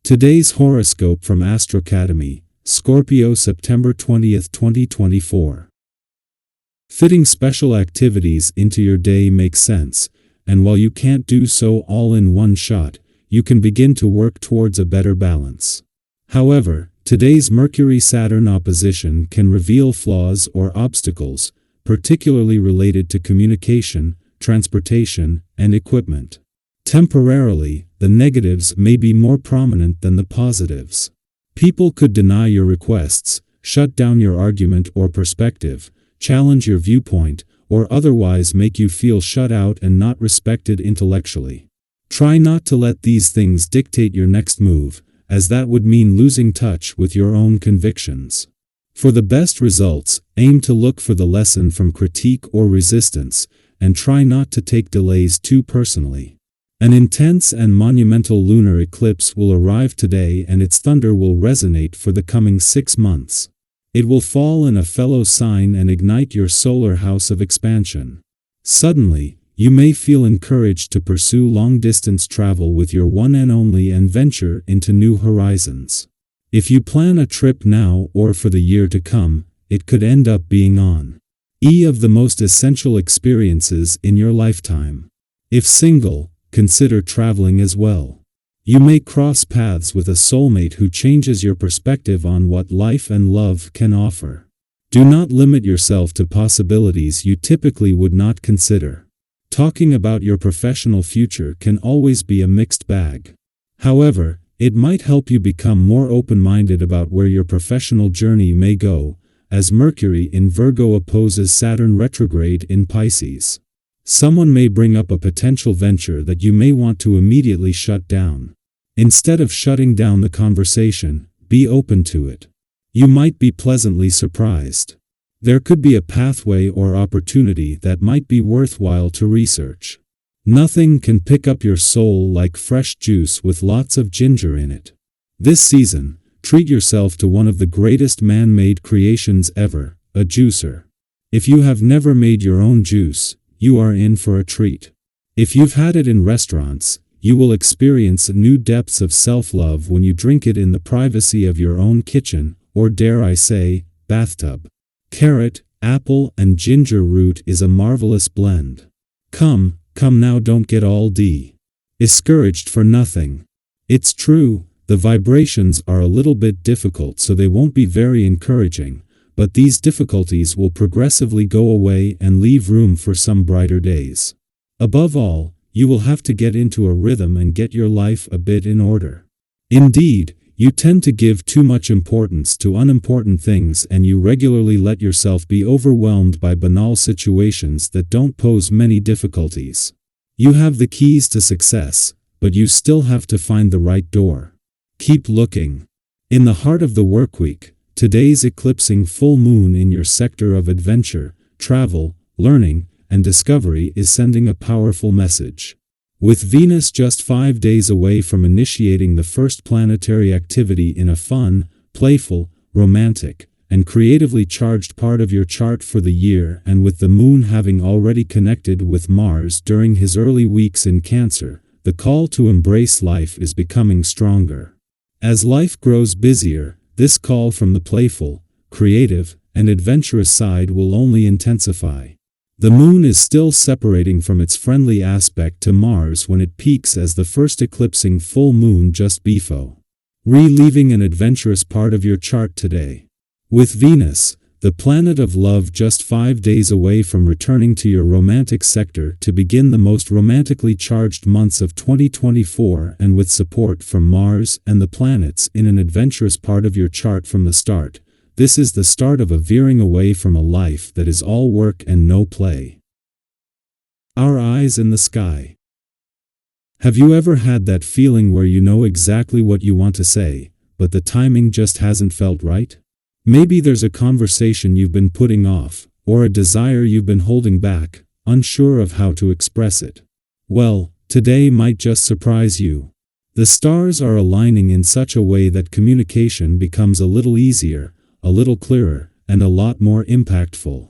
Today's horoscope from Astrocademy, Scorpio September 20th, 2024. Fitting special activities into your day makes sense, and while you can't do so all in one shot, you can begin to work towards a better balance. However, today's Mercury-Saturn opposition can reveal flaws or obstacles, particularly related to communication, transportation, and equipment. Temporarily, the negatives may be more prominent than the positives. People could deny your requests, shut down your argument or perspective, challenge your viewpoint, or otherwise make you feel shut out and not respected intellectually. Try not to let these things dictate your next move, as that would mean losing touch with your own convictions. For the best results, aim to look for the lesson from critique or resistance, and try not to take delays too personally. An intense and monumental lunar eclipse will arrive today, and its thunder will resonate for the coming 6 months. It will fall in a fellow sign and ignite your solar house of expansion. Suddenly, you may feel encouraged to pursue long-distance travel with your one and only and venture into new horizons. If you plan a trip now or for the year to come, it could end up being one of the most essential experiences in your lifetime. If single, consider traveling as well. You may cross paths with a soulmate who changes your perspective on what life and love can offer. Do not limit yourself to possibilities you typically would not consider. Talking about your professional future can always be a mixed bag. However, it might help you become more open-minded about where your professional journey may go, as Mercury in Virgo opposes Saturn retrograde in Pisces. Someone may bring up a potential venture that you may want to immediately shut down. Instead of shutting down the conversation, be open to it. You might be pleasantly surprised. There could be a pathway or opportunity that might be worthwhile to research. Nothing can pick up your soul like fresh juice with lots of ginger in it. This season, treat yourself to one of the greatest man-made creations ever, a juicer. If you have never made your own juice, you are in for a treat. If you've had it in restaurants, you will experience new depths of self-love when you drink it in the privacy of your own kitchen, or dare I say, bathtub. Carrot, apple, and ginger root is a marvelous blend. Come now, don't get all discouraged for nothing. It's true, the vibrations are a little bit difficult, so they won't be very encouraging. But these difficulties will progressively go away and leave room for some brighter days. Above all, you will have to get into a rhythm and get your life a bit in order. Indeed, you tend to give too much importance to unimportant things, and you regularly let yourself be overwhelmed by banal situations that don't pose many difficulties. You have the keys to success, but you still have to find the right door. Keep looking. In the heart of the workweek, today's eclipsing full moon in your sector of adventure, travel, learning, and discovery is sending a powerful message. With Venus just 5 days away from initiating the first planetary activity in a fun, playful, romantic, and creatively charged part of your chart for the year, and with the moon having already connected with Mars during his early weeks in Cancer, the call to embrace life is becoming stronger. As life grows busier, this call from the playful, creative, and adventurous side will only intensify. The moon is still separating from its friendly aspect to Mars when it peaks as the first eclipsing full moon just before leaving an adventurous part of your chart today. With Venus, the planet of love, just 5 days away from returning to your romantic sector to begin the most romantically charged months of 2024, and with support from Mars and the planets in an adventurous part of your chart from the start, this is the start of a veering away from a life that is all work and no play. Our eyes in the sky. Have you ever had that feeling where you know exactly what you want to say, but the timing just hasn't felt right? Maybe there's a conversation you've been putting off, or a desire you've been holding back, unsure of how to express it. Well, today might just surprise you. The stars are aligning in such a way that communication becomes a little easier, a little clearer, and a lot more impactful.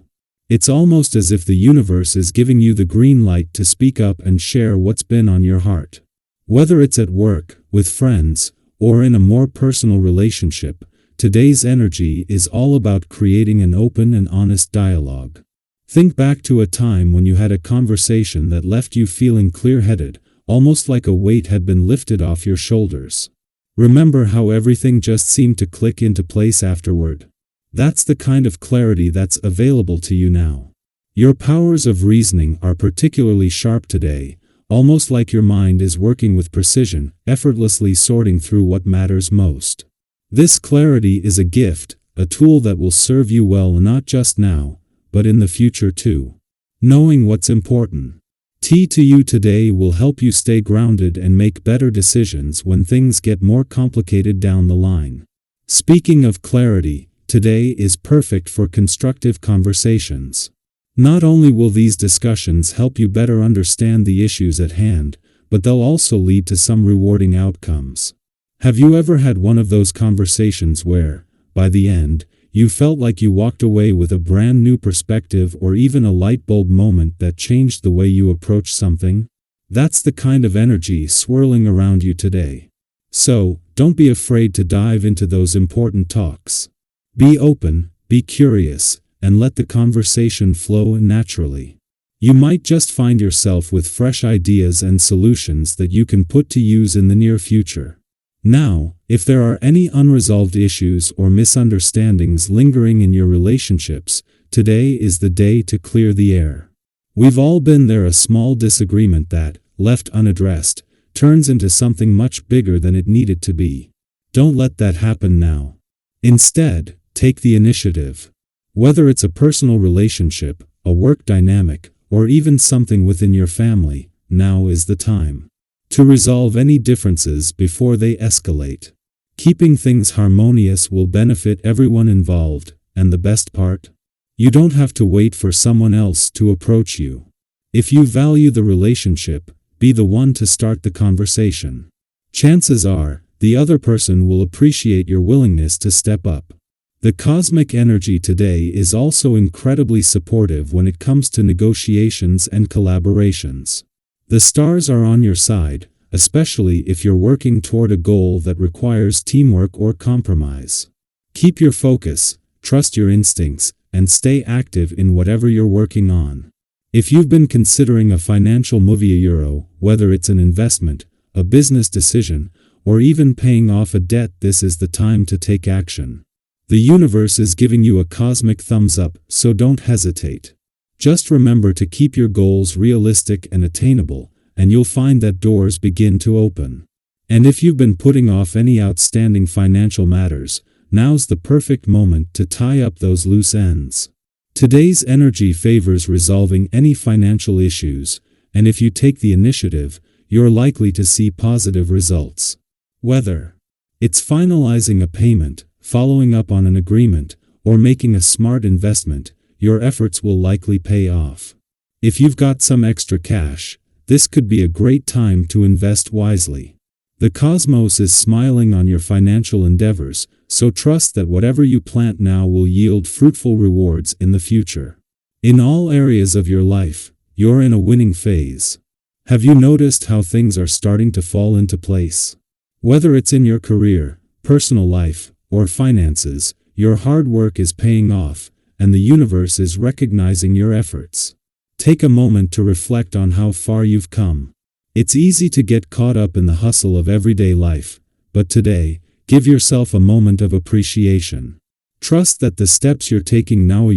It's almost as if the universe is giving you the green light to speak up and share what's been on your heart. Whether it's at work, with friends, or in a more personal relationship, today's energy is all about creating an open and honest dialogue. Think back to a time when you had a conversation that left you feeling clear-headed, almost like a weight had been lifted off your shoulders. Remember how everything just seemed to click into place afterward? That's the kind of clarity that's available to you now. Your powers of reasoning are particularly sharp today, almost like your mind is working with precision, effortlessly sorting through what matters most. This clarity is a gift, a tool that will serve you well not just now, but in the future too. Knowing what's important to you today will help you stay grounded and make better decisions when things get more complicated down the line. Speaking of clarity, today is perfect for constructive conversations. Not only will these discussions help you better understand the issues at hand, but they'll also lead to some rewarding outcomes. Have you ever had one of those conversations where, by the end, you felt like you walked away with a brand new perspective or even a light bulb moment that changed the way you approach something? That's the kind of energy swirling around you today. So, don't be afraid to dive into those important talks. Be open, be curious, and let the conversation flow naturally. You might just find yourself with fresh ideas and solutions that you can put to use in the near future. Now, if there are any unresolved issues or misunderstandings lingering in your relationships, today is the day to clear the air. We've all been there, a small disagreement that, left unaddressed, turns into something much bigger than it needed to be. Don't let that happen now. Instead, take the initiative. Whether it's a personal relationship, a work dynamic, or even something within your family, now is the time to resolve any differences before they escalate. Keeping things harmonious will benefit everyone involved, and the best part? You don't have to wait for someone else to approach you. If you value the relationship, be the one to start the conversation. Chances are, the other person will appreciate your willingness to step up. The cosmic energy today is also incredibly supportive when it comes to negotiations and collaborations. The stars are on your side, especially if you're working toward a goal that requires teamwork or compromise. Keep your focus, trust your instincts, and stay active in whatever you're working on. If you've been considering a financial move, whether it's an investment, a business decision, or even paying off a debt, this is the time to take action. The universe is giving you a cosmic thumbs up, so don't hesitate. Just remember to keep your goals realistic and attainable, and you'll find that doors begin to open. And if you've been putting off any outstanding financial matters, now's the perfect moment to tie up those loose ends. Today's energy favors resolving any financial issues, and if you take the initiative, you're likely to see positive results. Whether it's finalizing a payment, following up on an agreement, or making a smart investment, your efforts will likely pay off. If you've got some extra cash, this could be a great time to invest wisely. The cosmos is smiling on your financial endeavors, so trust that whatever you plant now will yield fruitful rewards in the future. In all areas of your life, you're in a winning phase. Have you noticed how things are starting to fall into place? Whether it's in your career, personal life, or finances, your hard work is paying off, and the universe is recognizing your efforts. Take a moment to reflect on how far you've come. It's easy to get caught up in the hustle of everyday life, but today, give yourself a moment of appreciation. Trust that the steps you're taking now,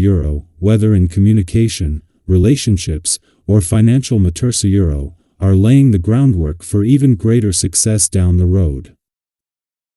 whether in communication, relationships, or financial matters, are laying the groundwork for even greater success down the road.